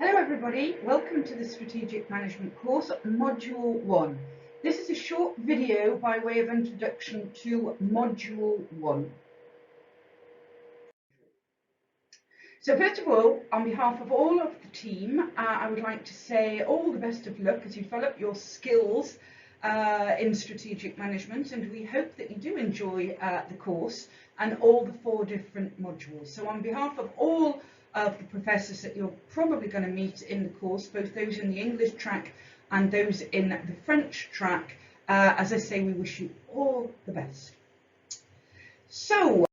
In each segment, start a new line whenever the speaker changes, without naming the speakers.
Hello everybody, welcome to the Strategic Management course, Module 1. This is a short video by way of introduction to Module 1. So first of all, on behalf of all of the team, I would like to say all the best of luck as you develop your skills in strategic management, and we hope that you do enjoy the course and all the 4 different modules. So on behalf of all of the professors that you're probably going to meet in the course, both those in the English track and those in the French track, as I say, we wish you all the best. So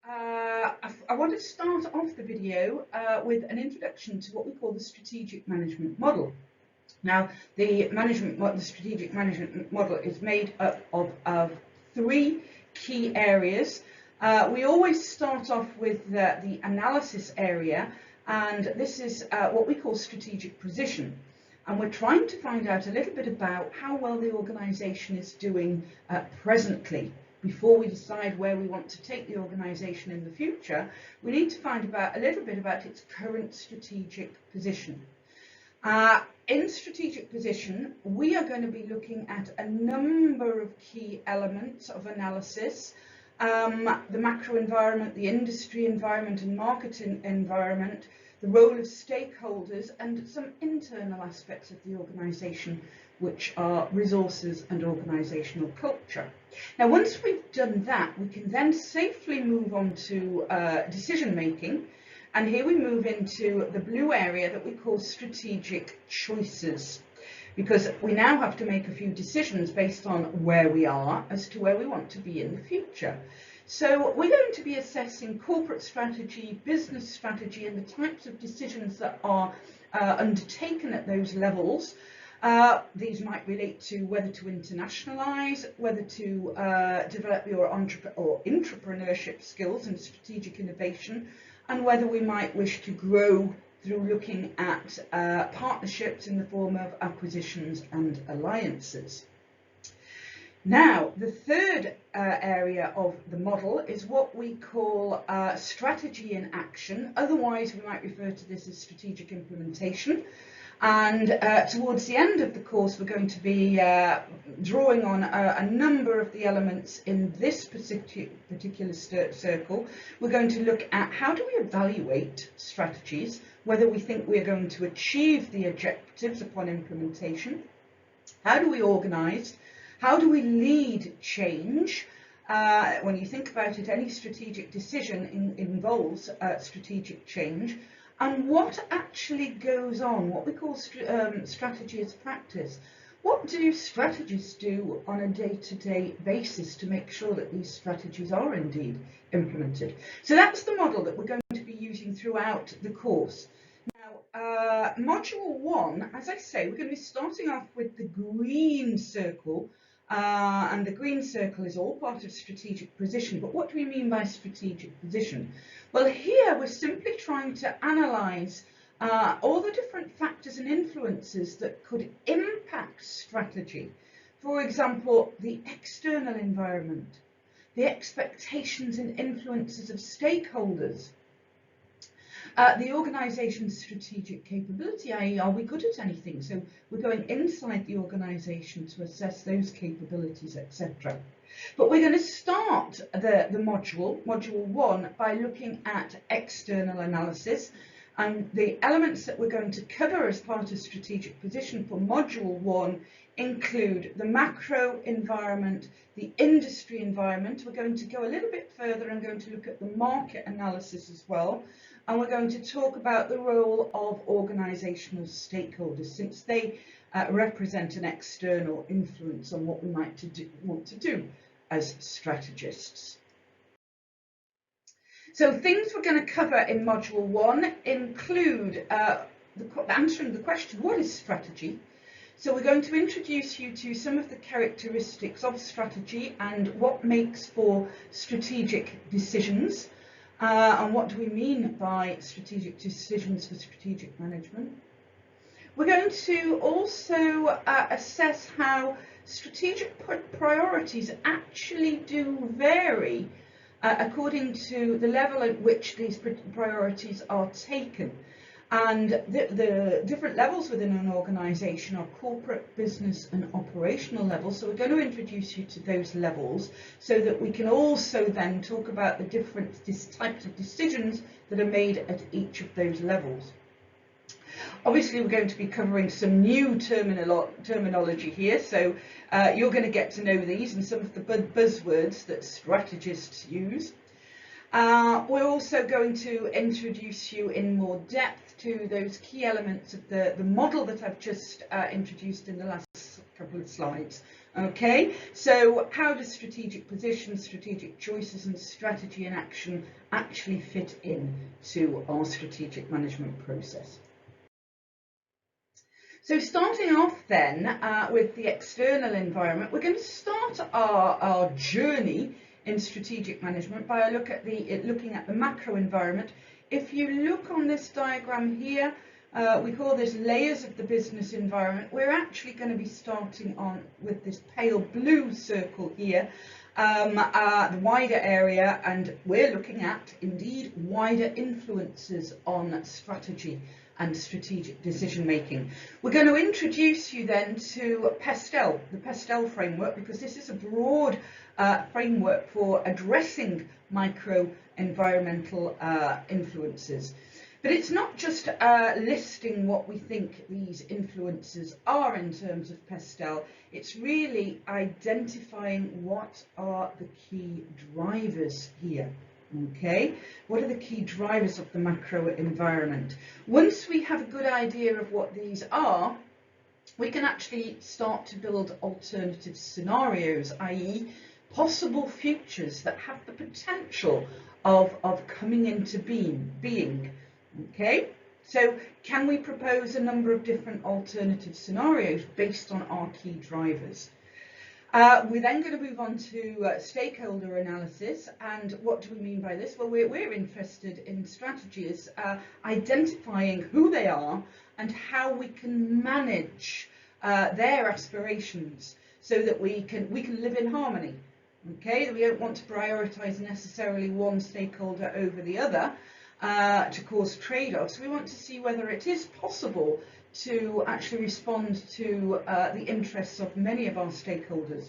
I want to start off the video with an introduction to what we call the strategic management model. Now, the strategic management model is made up of 3 key areas. We always start off with the analysis area, and this is what we call strategic position. And we're trying to find out a little bit about how well the organisation is doing presently. Before we decide where we want to take the organisation in the future, we need to find out a little bit about its current strategic position. In strategic position, we are going to be looking at a number of key elements of analysis. The macro environment, the industry environment and market environment, the role of stakeholders, and some internal aspects of the organisation, which are resources and organisational culture. Now, once we've done that, we can then safely move on to decision making. And here we move into the blue area that we call strategic choices, because we now have to make a few decisions based on where we are as to where we want to be in the future. So we're going to be assessing corporate strategy, business strategy, and the types of decisions that are undertaken at those levels. These might relate to whether to internationalise, whether to develop your entrepreneurship skills and strategic innovation, and whether we might wish to grow through looking at partnerships in the form of acquisitions and alliances. Now, the third area of the model is what we call strategy in action. Otherwise, we might refer to this as strategic implementation. And towards the end of the course, we're going to be drawing on a number of the elements in this particular circle. We're going to look at how do we evaluate strategies, whether we think we're going to achieve the objectives upon implementation. How do we organise? How do we lead change? When you think about it, any strategic decision involves strategic change. And what actually goes on, what we call strategy as practice. What do strategists do on a day-to-day basis to make sure that these strategies are indeed implemented? So that's the model that we're going to be using throughout the course. Now, Module 1, as I say, we're going to be starting off with the green circle. And the green circle is all part of strategic position. But what do we mean by strategic position? Well, here we're simply trying to analyse all the different factors and influences that could impact strategy. For example, the external environment, the expectations and influences of stakeholders, the organisation's strategic capability, i.e. are we good at anything? So we're going inside the organisation to assess those capabilities, etc. But we're going to start the module 1, by looking at external analysis. And the elements that we're going to cover as part of strategic position for Module 1 include the macro environment, the industry environment. We're going to go a little bit further and going to look at the market analysis as well. And we're going to talk about the role of organisational stakeholders, since they represent an external influence on what we might want to do as strategists. So things we're going to cover in Module 1 include answering the question, what is strategy? So we're going to introduce you to some of the characteristics of strategy and what makes for strategic decisions. And what do we mean by strategic decisions for strategic management? We're going to also assess how strategic priorities actually do vary according to the level at which these priorities are taken. And the different levels within an organisation are corporate, business and operational levels. So we're going to introduce you to those levels so that we can also then talk about the different types of decisions that are made at each of those levels. Obviously, we're going to be covering some new terminology here, so you're going to get to know these and some of the buzzwords that strategists use. We're also going to introduce you in more depth to those key elements of the model that I've just introduced in the last couple of slides. Okay, so how does strategic position, strategic choices and strategy and action actually fit in to our strategic management process? So starting off then with the external environment, we're going to start our journey in strategic management by looking at the macro environment. If you look on this diagram here, we call this layers of the business environment. We're actually going to be starting on with this pale blue circle here, the wider area, and we're looking at indeed wider influences on strategy and strategic decision making. We're going to introduce you then to PESTEL, the PESTEL framework, because this is a broad framework for addressing micro-environmental influences. But it's not just listing what we think these influences are in terms of PESTEL, it's really identifying what are the key drivers here. Okay, what are the key drivers of the macro environment? Once we have a good idea of what these are, we can actually start to build alternative scenarios, i.e. possible futures that have the potential of coming into being. Okay, so can we propose a number of different alternative scenarios based on our key drivers? We're then going to move on to stakeholder analysis. And what do we mean by this? Well, we're interested in strategies, identifying who they are and how we can manage their aspirations so that we can live in harmony. Okay, we don't want to prioritise necessarily one stakeholder over the other to cause trade-offs. We want to see whether it is possible to actually respond to the interests of many of our stakeholders.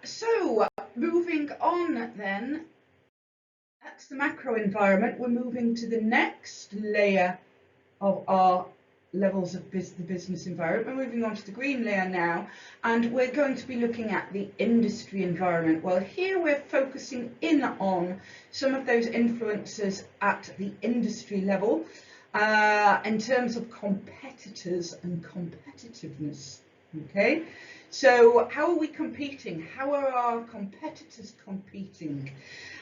So moving on then, that's the macro environment. We're moving to the next layer of our levels of the business environment. We're moving on to the green layer now, and we're going to be looking at the industry environment. Well, here we're focusing in on some of those influences at the industry level. In terms of competitors and competitiveness. Okay, so how are we competing? How are our competitors competing?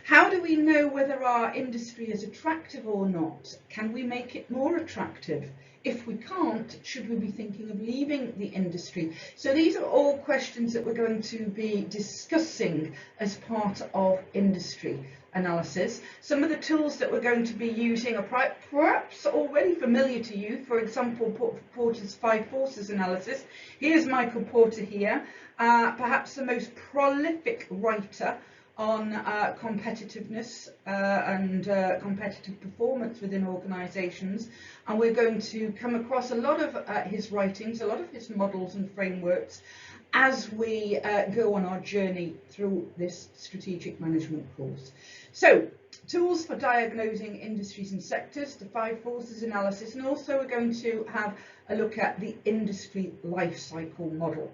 How do we know whether our industry is attractive or not? Can we make it more attractive? If we can't, should we be thinking of leaving the industry? So these are all questions that we're going to be discussing as part of industry analysis. Some of the tools that we're going to be using are perhaps already familiar to you. For example, Porter's 5 forces analysis. Here's Michael Porter here, perhaps the most prolific writer on competitiveness and competitive performance within organisations, and we're going to come across a lot of his writings, a lot of his models and frameworks as we go on our journey through this strategic management course. So, tools for diagnosing industries and sectors, the 5 forces analysis, and also we're going to have a look at the industry life cycle model.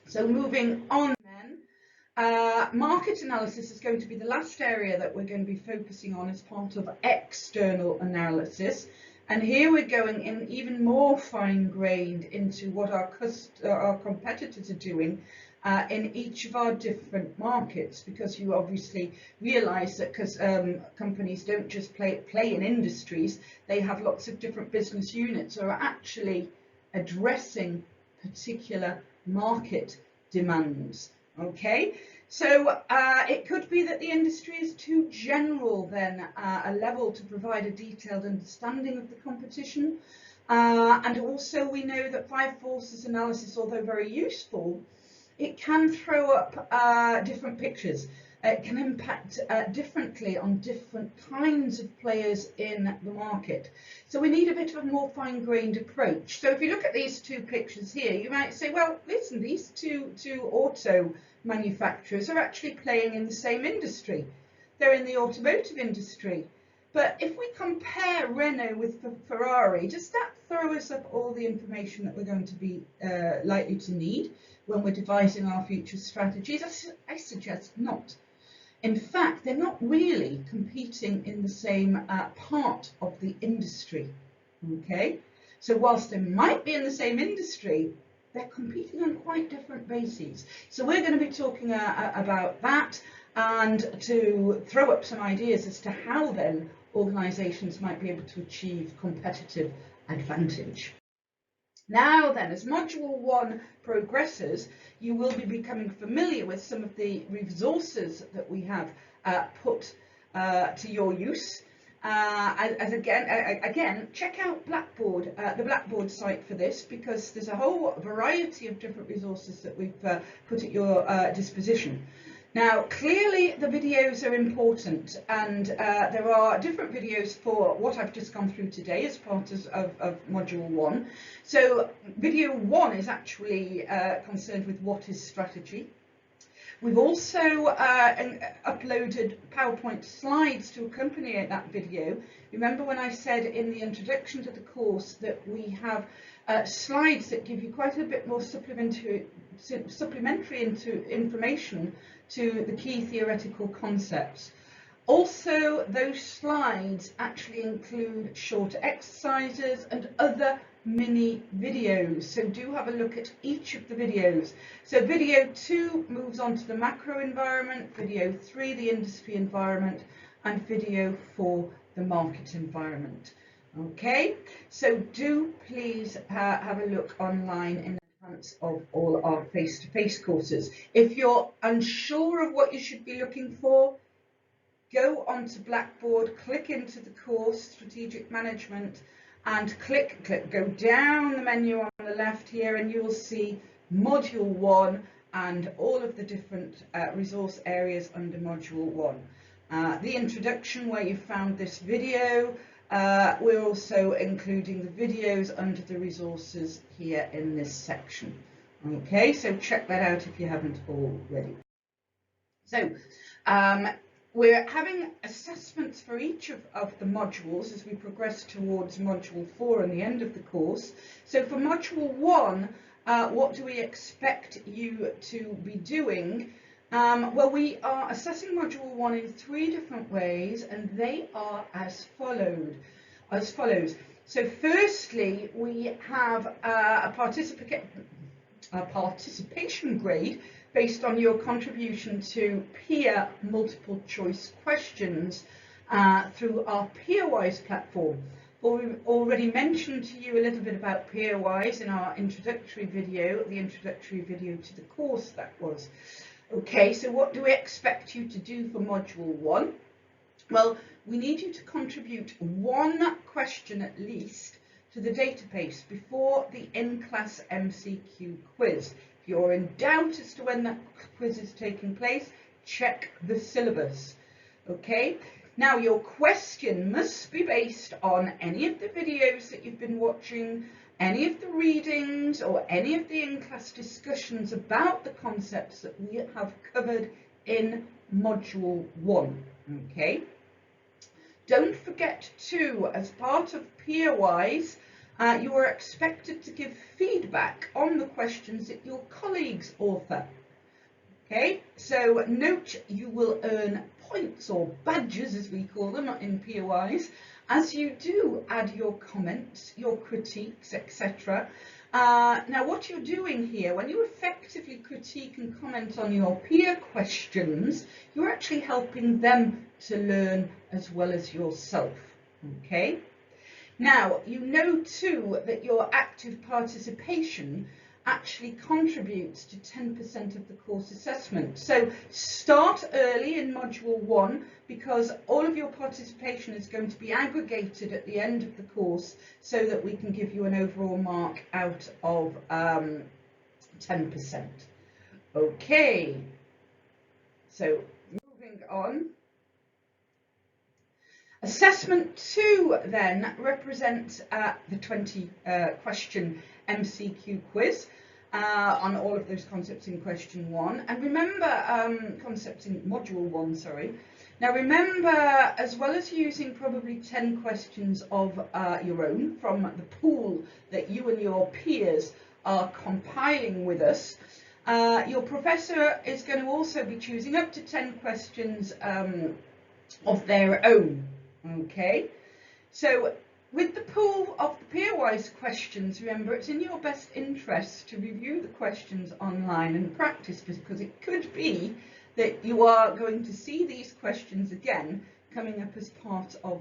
So moving on then, market analysis is going to be the last area that we're going to be focusing on as part of external analysis. And here we're going in even more fine-grained into what our competitors are doing in each of our different markets, because you obviously realise that because companies don't just play in industries, they have lots of different business units that are actually addressing particular market demands. Okay, so it could be that the industry is too general then a level to provide a detailed understanding of the competition, and also we know that 5 forces analysis, although very useful, it can throw up different pictures. it can impact differently on different kinds of players in the market. So we need a bit of a more fine-grained approach. So if you look at these two pictures here, you might say, well, listen, these two auto manufacturers are actually playing in the same industry. They're in the automotive industry. But if we compare Renault with Ferrari, does that throw us up all the information that we're going to be likely to need when we're devising our future strategies? I suggest not. In fact, they're not really competing in the same part of the industry. Okay, so whilst they might be in the same industry, they're competing on quite different bases. So we're going to be talking about that, and to throw up some ideas as to how then organisations might be able to achieve competitive advantage. Now then, as Module 1 progresses, you will be becoming familiar with some of the resources that we have put to your use. Again, check out Blackboard, the Blackboard site for this, because there's a whole variety of different resources that we've put at your disposition. Now, clearly the videos are important, and there are different videos for what I've just gone through today as part of Module 1. So video 1 is actually concerned with what is strategy. We've also uploaded PowerPoint slides to accompany that video. Remember when I said in the introduction to the course that we have slides that give you quite a bit more supplementary information to the key theoretical concepts. Also, those slides actually include shorter exercises and other mini videos, so do have a look at each of the videos. So video 2 moves on to the macro environment, video 3 the industry environment, and video 4 the market environment. Okay, so do please have a look online in advance of all our face-to-face courses. If you're unsure of what you should be looking for, go onto Blackboard, click into the course Strategic Management, and go down the menu on the left here, and you will see Module 1 and all of the different resource areas under Module 1. The introduction, where you found this video, we're also including the videos under the resources here in this section. Okay, so check that out if you haven't already. So, we're having assessments for each of the modules as we progress towards Module 4 and the end of the course. So for Module 1, what do we expect you to be doing? Well, we are assessing Module 1 in 3 different ways, and they are as follows. So firstly, we have a participation grade based on your contribution to peer multiple choice questions through our PeerWise platform. Well, we've already mentioned to you a little bit about PeerWise in our introductory video, the introductory video to the course that was. Okay, so what do we expect you to do for Module 1? Well, we need you to contribute 1 question at least to the database before the in-class MCQ quiz. If you're in doubt as to when that quiz is taking place, check the syllabus. Okay, now your question must be based on any of the videos that you've been watching, any of the readings, or any of the in-class discussions about the concepts that we have covered in Module 1. Okay, don't forget too, as part of PeerWise, you are expected to give feedback on the questions that your colleagues author. Okay, so note you will earn points, or badges as we call them in PeerWise, as you do add your comments, your critiques, etc. Now what you're doing here, when you effectively critique and comment on your peer questions, you're actually helping them to learn as well as yourself. Okay. Now, you know too that your active participation actually contributes to 10% of the course assessment. So start early in Module 1, because all of your participation is going to be aggregated at the end of the course so that we can give you an overall mark out of 10%. Okay, so on. Assessment 2 then represents the 20 question MCQ quiz on all of those concepts in question 1. And remember, concepts in module 1, sorry. Now remember, as well as using probably 10 questions of your own from the pool that you and your peers are compiling with us, your professor is going to also be choosing up to 10 questions of their own. Okay, so with the pool of the peer-wise questions, remember it's in your best interest to review the questions online and practice, because it could be that you are going to see these questions again coming up as part of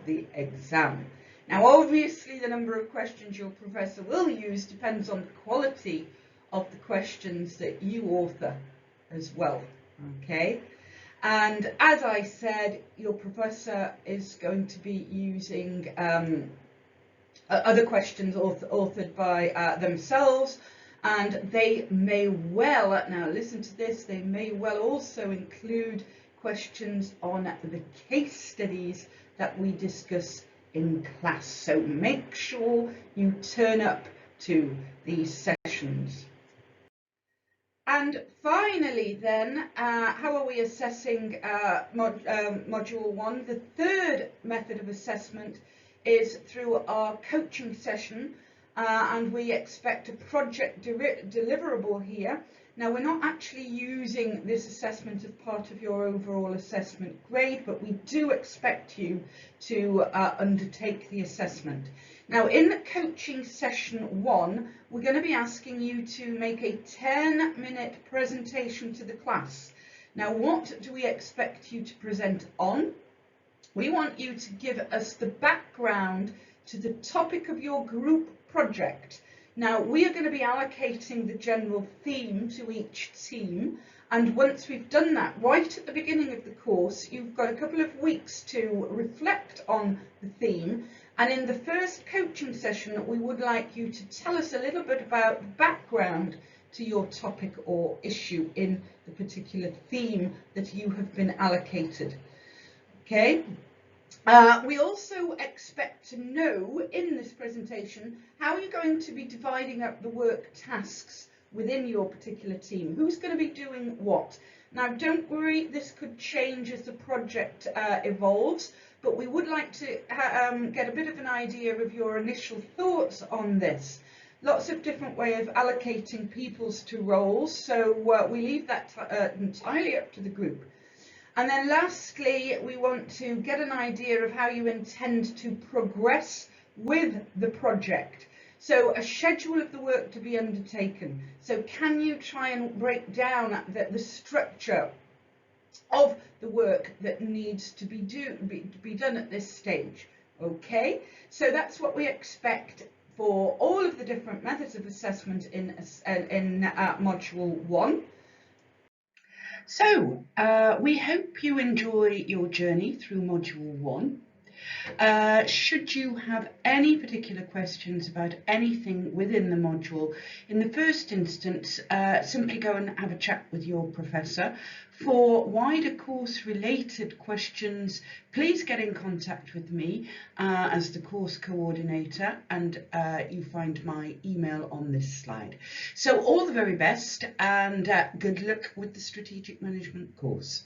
the exam. Now obviously the number of questions your professor will use depends on the quality of the questions that you author as well, okay? And as I said, your professor is going to be using other questions authored by themselves, and they may well, now listen to this, they may well also include questions on the case studies that we discuss in class. So make sure you turn up to these sessions. And finally then, how are we assessing Module 1? The third method of assessment is through our coaching session, and we expect a project deliverable here. Now we're not actually using this assessment as part of your overall assessment grade, but we do expect you to undertake the assessment. Now in the coaching session 1, we're going to be asking you to make a 10-minute presentation to the class. Now what do we expect you to present on? We want you to give us the background to the topic of your group project. Now we are going to be allocating the general theme to each team, and once we've done that, right at the beginning of the course, you've got a couple of weeks to reflect on the theme. And in the first coaching session, we would like you to tell us a little bit about the background to your topic or issue in the particular theme that you have been allocated. Okay. We also expect to know in this presentation how you're going to be dividing up the work tasks within your particular team. Who's going to be doing what? Now don't worry, this could change as the project evolves, but we would like to get a bit of an idea of your initial thoughts on this. Lots of different ways of allocating peoples to roles, so we leave that entirely up to the group. And then lastly, we want to get an idea of how you intend to progress with the project. So a schedule of the work to be undertaken. So can you try and break down the structure of the work that needs to be done at this stage? Okay, so that's what we expect for all of the different methods of assessment in Module 1. So, we hope you enjoy your journey through Module 1. Should you have any particular questions about anything within the module, in the first instance, simply go and have a chat with your professor. For wider course related questions, please get in contact with me as the course coordinator, and you find my email on this slide. So all the very best, and good luck with the Strategic Management course.